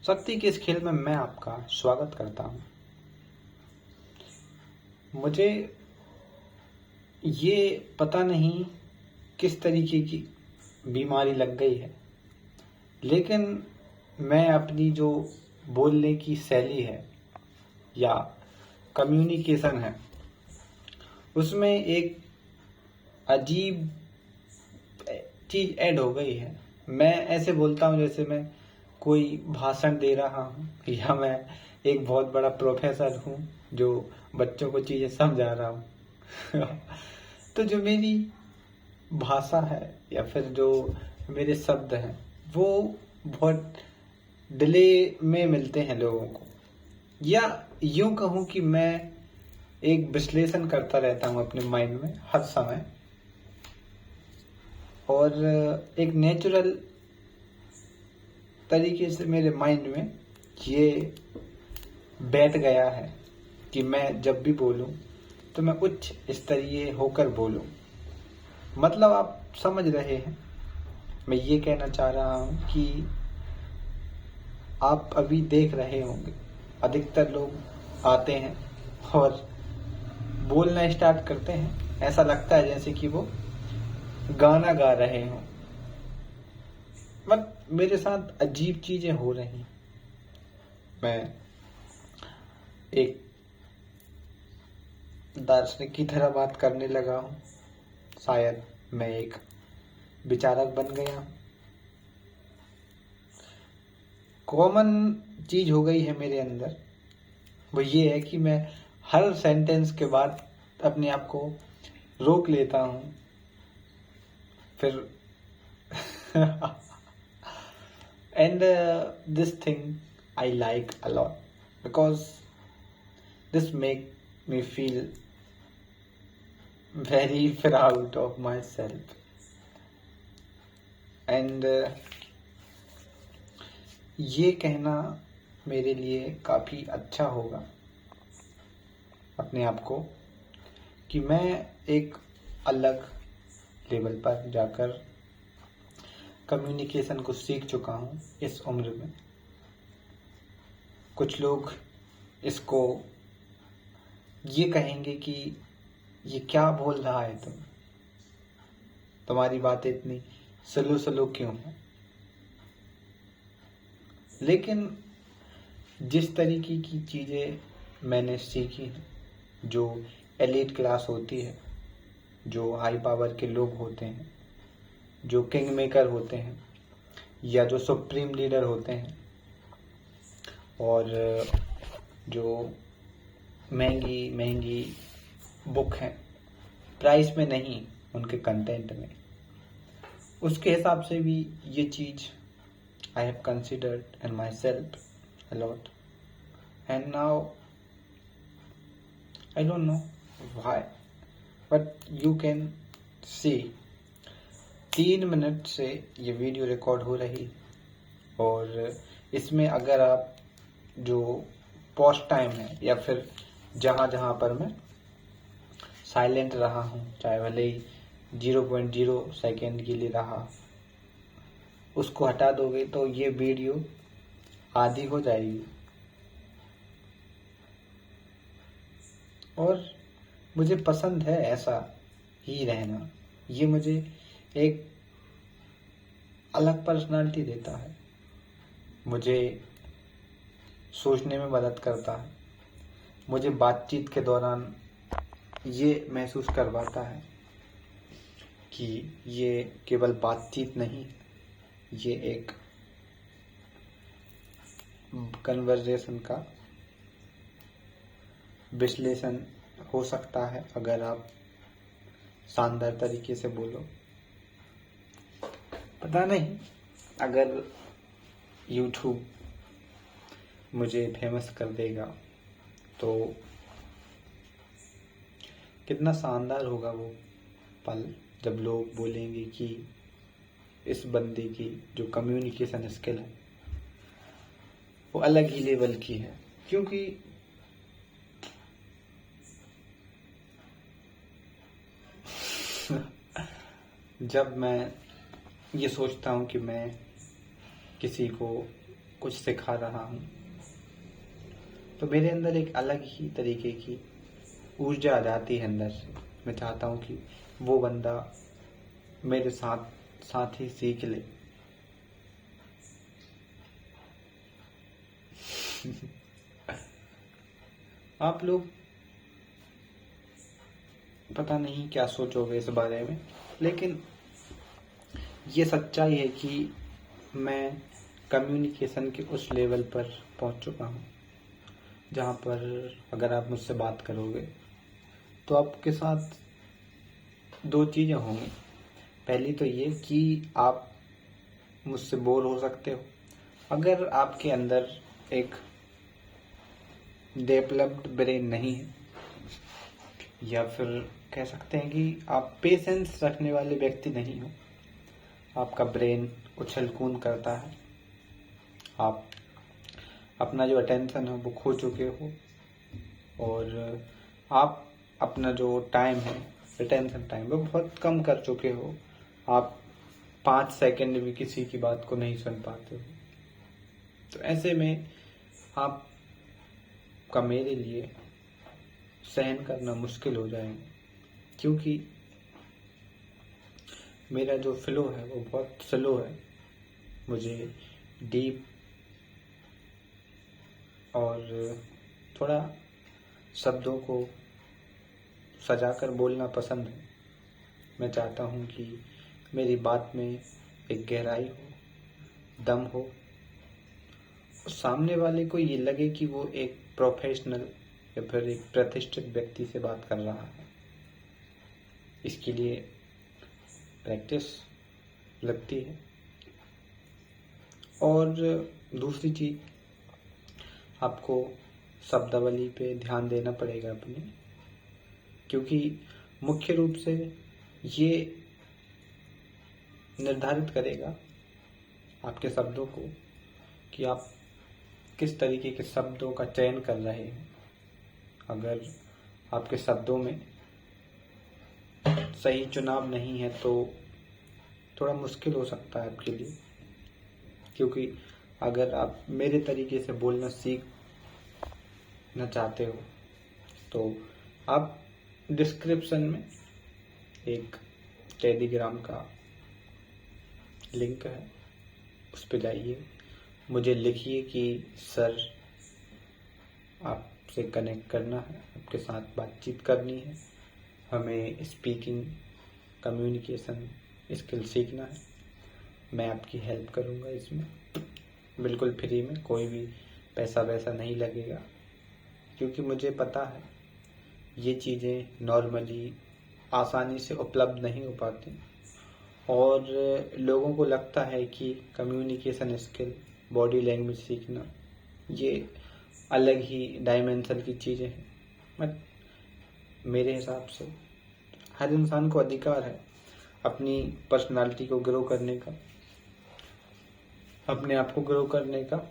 शक्ति के इस खेल में मैं आपका स्वागत करता हूँ। मुझे ये पता नहीं किस तरीके की बीमारी लग गई है, लेकिन मैं अपनी जो बोलने की शैली है या कम्युनिकेशन है, उसमें एक अजीब चीज़ ऐड हो गई है। मैं ऐसे बोलता हूँ जैसे मैं कोई भाषण दे रहा हूँ या मैं एक बहुत बड़ा प्रोफेसर हूँ जो बच्चों को चीज़ें समझा रहा हूँ। तो जो मेरी भाषा है या फिर जो मेरे शब्द हैं वो बहुत डिले में मिलते हैं लोगों को, या यूं कहूँ कि मैं एक विश्लेषण करता रहता हूँ अपने माइंड में हर समय, और एक नेचुरल तरीके से मेरे माइंड में ये बैठ गया है कि मैं जब भी बोलूं तो मैं उच्च स्तरीय होकर बोलूं। मतलब आप समझ रहे हैं, मैं ये कहना चाह रहा हूं कि आप अभी देख रहे होंगे अधिकतर लोग आते हैं और बोलना स्टार्ट करते हैं, ऐसा लगता है जैसे कि वो गाना गा रहे हों। बट मेरे साथ अजीब चीजें हो रही। मैं एक दार्शनिक की तरह बात करने लगा हूँ। शायद मैं एक विचारक बन गया हूँ। कॉमन चीज हो गई है मेरे अंदर, वो ये है कि मैं हर सेंटेंस के बाद अपने आप को रोक लेता हूँ, फिर and this thing I like a lot because this make me feel very proud of myself, and ये कहना मेरे लिए काफ़ी अच्छा होगा अपने आप को कि मैं एक अलग लेवल पर जाकर कम्युनिकेशन को सीख चुका हूँ इस उम्र में। कुछ लोग इसको ये कहेंगे कि ये क्या बोल रहा है तुम्हारी बातें इतनी स्लो स्लो क्यों है। लेकिन जिस तरीके की चीज़ें मैंने सीखी हैं, जो एलीट क्लास होती है, जो हाई पावर के लोग होते हैं, जो किंग मेकर होते हैं या जो सुप्रीम लीडर होते हैं, और जो महंगी महंगी बुक हैं, प्राइस में नहीं उनके कंटेंट में, उसके हिसाब से भी ये चीज़ I have considered in myself a lot, and now I don't know why, but you can see 3 minute से ये वीडियो रिकॉर्ड हो रही, और इसमें अगर आप जो पॉज टाइम है या फिर जहाँ जहाँ पर मैं साइलेंट रहा हूँ, चाहे भले ही 0.0 सेकेंड के लिए रहा, उसको हटा दोगे तो ये वीडियो आधी हो जाएगी। और मुझे पसंद है ऐसा ही रहना, ये मुझे एक अलग पर्सनालिटी देता है, मुझे सोचने में मदद करता है, मुझे बातचीत के दौरान ये महसूस करवाता है कि ये केवल बातचीत नहीं, ये एक कन्वर्सेशन का विश्लेषण हो सकता है अगर आप शानदार तरीके से बोलो। पता नहीं अगर YouTube मुझे फेमस कर देगा तो कितना शानदार होगा वो पल जब लोग बोलेंगे कि इस बंदे की जो कम्युनिकेशन स्किल है वो अलग ही लेवल की है। क्योंकि जब मैं ये सोचता हूँ कि मैं किसी को कुछ सिखा रहा हूँ, तो मेरे अंदर एक अलग ही तरीके की ऊर्जा आ जाती है अंदर से। मैं चाहता हूँ कि वो बंदा मेरे साथ साथ ही सीख ले। आप लोग पता नहीं क्या सोचोगे इस बारे में, लेकिन ये सच्चाई है कि मैं कम्युनिकेशन के उस लेवल पर पहुंच चुका हूं जहां पर अगर आप मुझसे बात करोगे तो आपके साथ दो चीज़ें होंगी। पहली तो ये कि आप मुझसे बोर हो सकते हो अगर आपके अंदर एक डेवलप्ड ब्रेन नहीं है, या फिर कह सकते हैं कि आप पेशेंस रखने वाले व्यक्ति नहीं हो। आपका ब्रेन उछल कूद करता है, आप अपना जो अटेंशन है वो खो चुके हो, और आप अपना जो टाइम है, अटेंशन टाइम, वो बहुत कम कर चुके हो। आप 5 सेकंड भी किसी की बात को नहीं सुन पाते हो। तो ऐसे में आपका मेरे लिए सहन करना मुश्किल हो जाएगा, क्योंकि मेरा जो फ्लो है वो बहुत स्लो है। मुझे डीप और थोड़ा शब्दों को सजाकर बोलना पसंद है। मैं चाहता हूँ कि मेरी बात में एक गहराई हो, दम हो, और सामने वाले को ये लगे कि वो एक प्रोफेशनल या फिर एक प्रतिष्ठित व्यक्ति से बात कर रहा है। इसके लिए प्रैक्टिस लगती है। और दूसरी चीज़, आपको शब्दावली पे ध्यान देना पड़ेगा अपने, क्योंकि मुख्य रूप से ये निर्धारित करेगा आपके शब्दों को कि आप किस तरीके के शब्दों का चयन कर रहे हैं। अगर आपके शब्दों में सही चुनाव नहीं है तो थोड़ा मुश्किल हो सकता है आपके लिए, क्योंकि अगर आप मेरे तरीके से बोलना सीखना चाहते हो तो आप डिस्क्रिप्शन में एक टेलीग्राम का लिंक है, उस पर जाइए, मुझे लिखिए कि सर आपसे कनेक्ट करना है, आपके साथ बातचीत करनी है, हमें स्पीकिंग कम्युनिकेशन स्किल सीखना है। मैं आपकी हेल्प करूँगा इसमें, बिल्कुल फ्री में, कोई भी पैसा वैसा नहीं लगेगा, क्योंकि मुझे पता है ये चीज़ें नॉर्मली आसानी से उपलब्ध नहीं हो पाती, और लोगों को लगता है कि कम्युनिकेशन स्किल, बॉडी लैंग्वेज सीखना ये अलग ही डायमेंशन की चीज़ें हैं। बट मेरे हिसाब से हर इंसान को अधिकार है अपनी पर्सनालिटी को ग्रो करने का, अपने आप को ग्रो करने का,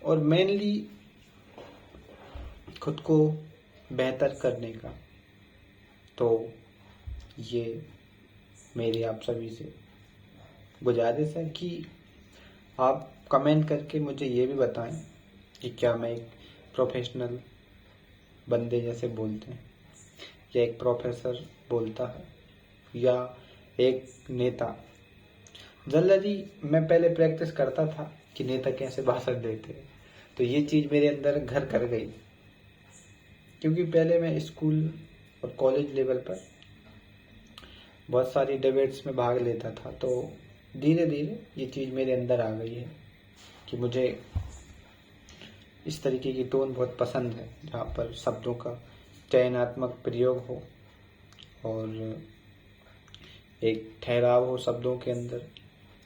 और मेनली खुद को बेहतर करने का। तो ये मेरी आप सभी से गुजारिश है कि आप कमेंट करके मुझे ये भी बताएं कि क्या मैं एक प्रोफेशनल बंदे जैसे बोलते हैं, या एक प्रोफेसर बोलता है, या एक नेता। जनरली मैं पहले प्रैक्टिस करता था कि नेता कैसे भाषण देते हैं, तो ये चीज़ मेरे अंदर घर कर गई, क्योंकि पहले मैं स्कूल और कॉलेज लेवल पर बहुत सारी डिबेट्स में भाग लेता था। तो धीरे धीरे ये चीज़ मेरे अंदर आ गई है कि मुझे इस तरीके की टोन बहुत पसंद है, जहाँ पर शब्दों का चयनात्मक प्रयोग हो और एक ठहराव हो शब्दों के अंदर,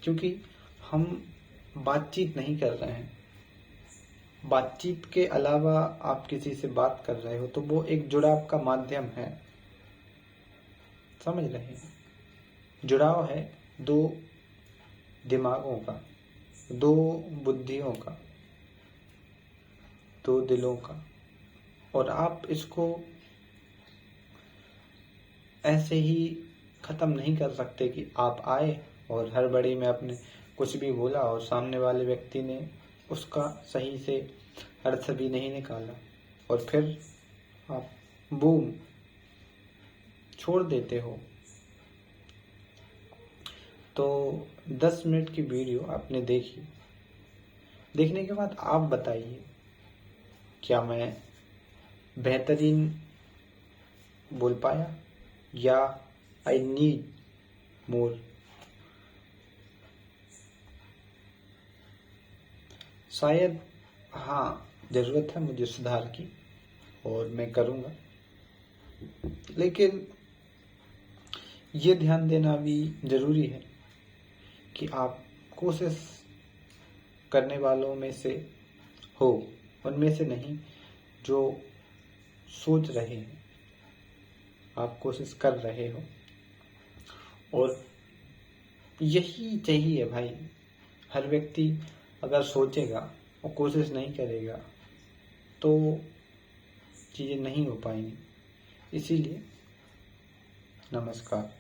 क्योंकि हम बातचीत नहीं कर रहे हैं। बातचीत के अलावा आप किसी से बात कर रहे हो तो वो एक जुड़ाव का माध्यम है, समझ रहे हैं? जुड़ाव है दो दिमागों का, दो बुद्धियों का, दो दिलों का, और आप इसको ऐसे ही ख़त्म नहीं कर सकते कि आप आए और हड़बड़ी में आपने कुछ भी बोला और सामने वाले व्यक्ति ने उसका सही से अर्थ भी नहीं निकाला और फिर आप बूम छोड़ देते हो। तो 10 मिनट की वीडियो आपने देखी, देखने के बाद आप बताइए क्या मैं बेहतरीन बोल पाया या आई नीड मोर। शायद हाँ, ज़रूरत है मुझे सुधार की और मैं करूँगा, लेकिन ये ध्यान देना भी ज़रूरी है कि आप कोशिश करने वालों में से हो, उनमें से नहीं जो सोच रहे हैं। आप कोशिश कर रहे हो और यही चाहिए भाई। हर व्यक्ति अगर सोचेगा और कोशिश नहीं करेगा तो चीज़ें नहीं हो पाएंगी। इसीलिए नमस्कार।